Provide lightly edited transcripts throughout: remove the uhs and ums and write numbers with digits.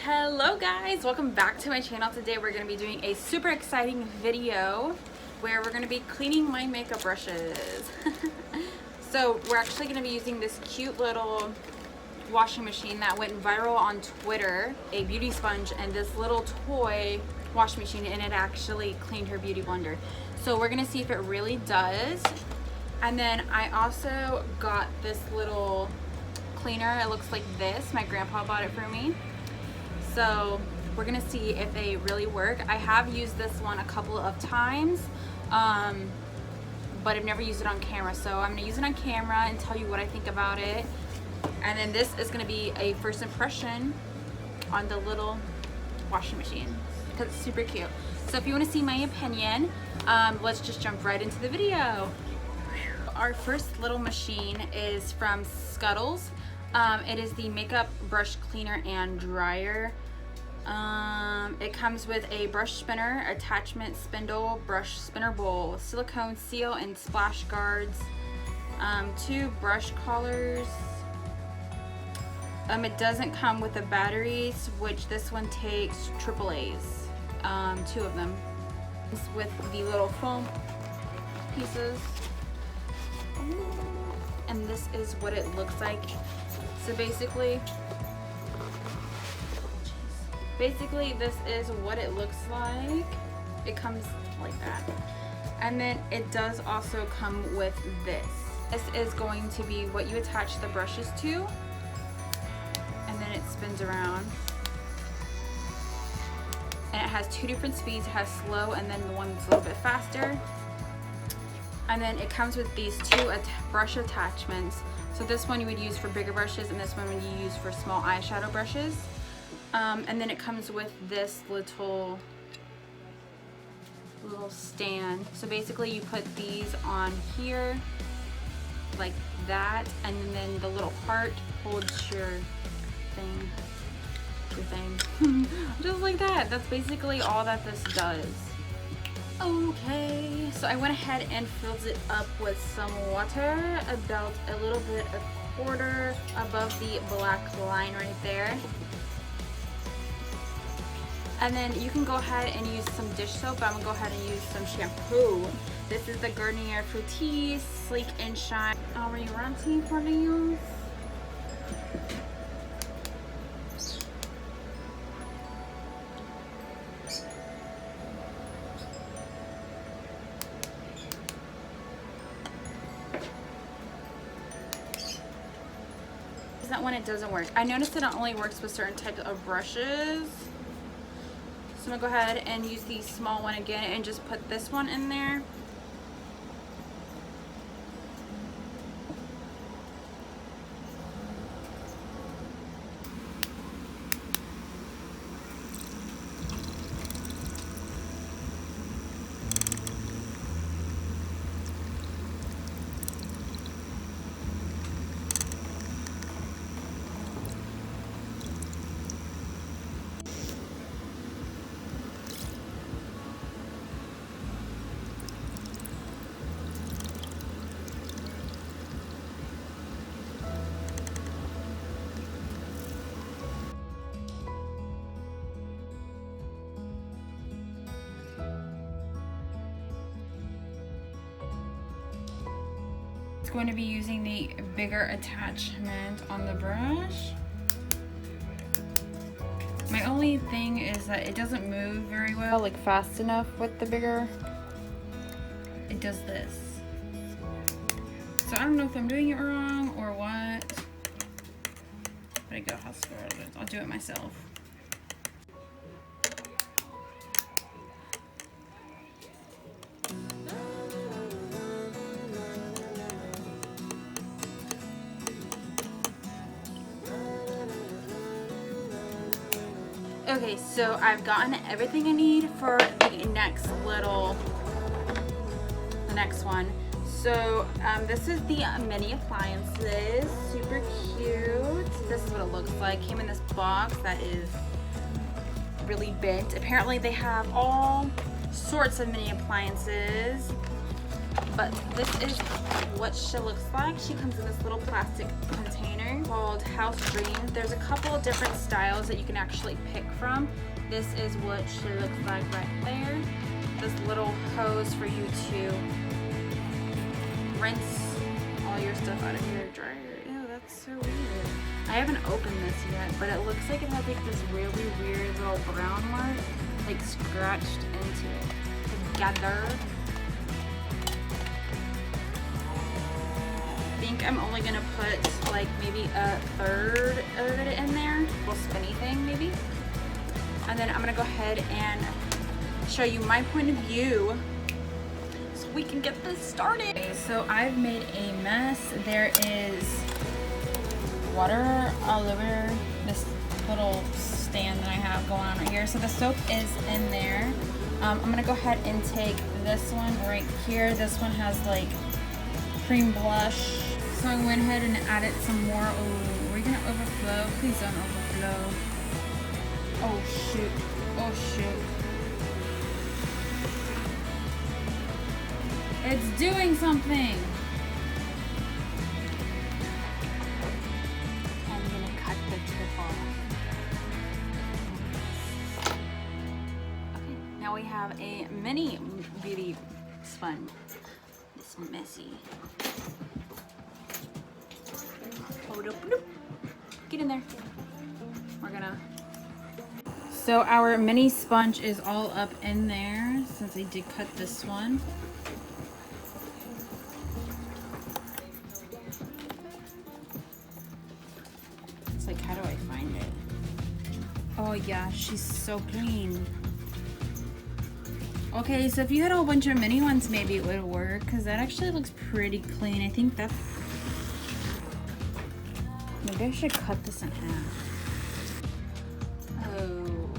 Hello guys, welcome back to my channel. Today we're going to be doing a super exciting video where we're going to be cleaning my makeup brushes. So we're actually going to be using this cute little washing machine that went viral on Twitter, a beauty sponge and this little toy washing machine, and it actually cleaned her beauty blender. So we're going to see if it really does. And then I also got this little cleaner. It looks like this. My grandpa bought it for me. So we're gonna see if they really work. I have used this one a couple of times, but I've never used it on camera. So I'm gonna use it on camera and tell you what I think about it. And then this is gonna be a first impression on the little washing machine because it's super cute. So if you wanna see my opinion, let's just jump right into the video. Our first little machine is from Scuttles. It is the makeup brush cleaner and dryer. It comes with a brush spinner, attachment spindle, brush spinner bowl, silicone seal and splash guards, 2 brush collars. It doesn't come with the batteries, which this one takes AAA's, 2 of them. It's with the little foam pieces. And this is what it looks like. So basically this is what it looks like. It comes like that. And then it does also come with this. This is going to be what you attach the brushes to. And then it spins around. And it has 2 different speeds. It has slow and then the one that's a little bit faster. And then it comes with these 2 brush attachments. So this one you would use for bigger brushes and this one would you use for small eyeshadow brushes. And then it comes with this little stand. So basically you put these on here like that, and then the little part holds your thing. Just like that. That's basically all that this does. Okay, so I went ahead and filled it up with some water, about a little bit, a quarter above the black line right there. And then you can go ahead and use some dish soap. I'm gonna go ahead and use some shampoo. This is the Garnier Fructis Sleek and Shine. Are you ready for the use? That one, it doesn't work. I noticed that it only works with certain types of brushes. So I'm gonna go ahead and use the small one again and just put this one in there. Going to be using the bigger attachment on the brush. My only thing is that it doesn't move very well, like fast enough with the bigger. It does this. So I don't know if I'm doing it wrong or what. But I go, I'll do it myself. Okay, so I've gotten everything I need for the next one. So this is the mini appliances, super cute. This is what it looks like. Came in this box that is really bent. Apparently they have all sorts of mini appliances. But this is what she looks like. She comes in this little plastic container called House Dream. There's a couple of different styles that you can actually pick from. This is what she looks like right there. This little hose for you to rinse all your stuff out of your dryer. Ew, that's so weird. I haven't opened this yet, but it looks like it has like this really weird little brown mark like scratched into it together. I think I'm only gonna put like maybe a third of it in there, a little spinny thing maybe. And then I'm gonna go ahead and show you my point of view so we can get this started. Okay, so I've made a mess. There is water all over this little stand that I have going on right here. So the soap is in there. I'm gonna go ahead and take this one right here. This one has like cream blush. So I went ahead and added some more. Oh, are we gonna overflow? Please don't overflow. Oh shoot. Oh shoot. It's doing something. I'm gonna cut the tip off. Okay, now we have a mini beauty sponge. It's messy. Get in there. We're gonna. So our mini sponge is all up in there since I did cut this one. It's like, how do I find it? Oh yeah, she's so clean. Okay, so if you had a whole bunch of mini ones, maybe it would work, because that actually looks pretty clean. I think that's... Maybe I should cut this in half. Oh.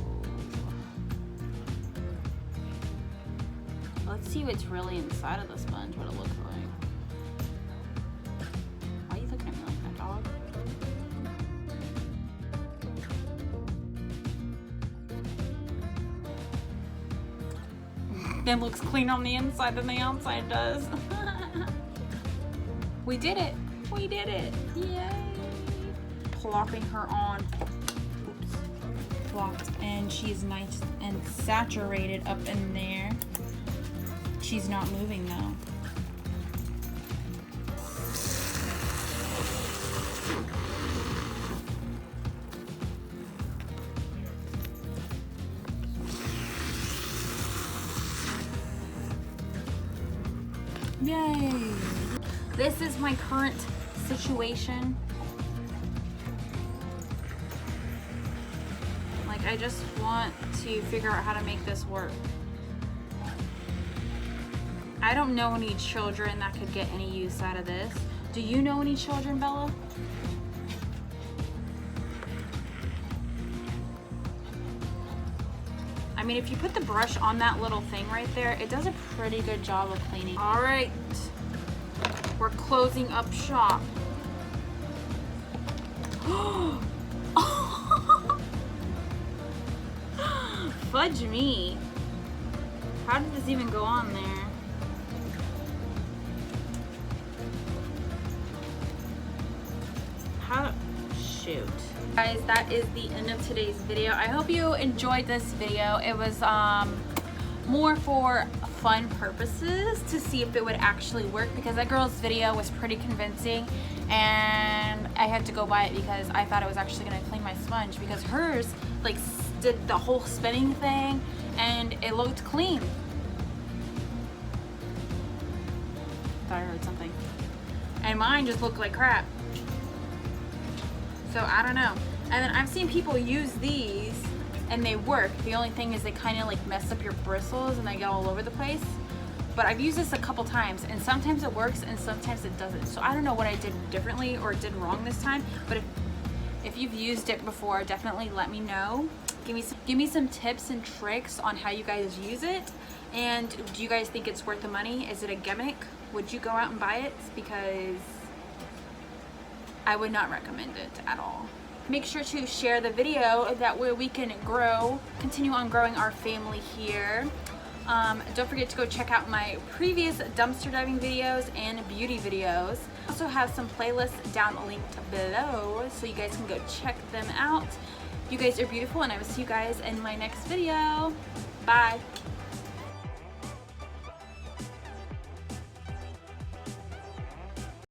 Let's see what's really inside of the sponge, what it looks like. Why are you looking at me like that, dog? It looks cleaner on the inside than the outside does. We did it. We did it. Yay. Plopping her on. Oops. Plopped. And she's nice and saturated up in there. She's not moving though. Yay! This is my current situation. Like, I just want to figure out how to make this work. I don't know any children that could get any use out of this. Do you know any children, Bella? I mean, if you put the brush on that little thing right there, it does a pretty good job of cleaning. All right, we're closing up shop. Fudge me. How did this even go on there? Shoot. Guys, that is the end of today's video. I hope you enjoyed this video. It was more for fun purposes to see if it would actually work, because that girl's video was pretty convincing and I had to go buy it because I thought it was actually going to clean my sponge, because hers like did the whole spinning thing and it looked clean. Thought I heard something. And mine just looked like crap. So I don't know. And then I've seen people use these and they work. The only thing is they kind of like mess up your bristles and they get all over the place. But I've used this a couple times and sometimes it works and sometimes it doesn't. So I don't know what I did differently or did wrong this time. But if you've used it before, definitely let me know. Give me some tips and tricks on how you guys use it. And do you guys think it's worth the money? Is it a gimmick? Would you go out and buy it? Because I would not recommend it at all. Make sure to share the video, that way we can continue on growing our family here. Don't forget to go check out my previous dumpster diving videos and beauty videos. I also have some playlists down linked below, so you guys can go check them out. You guys are beautiful, and I will see you guys in my next video. Bye.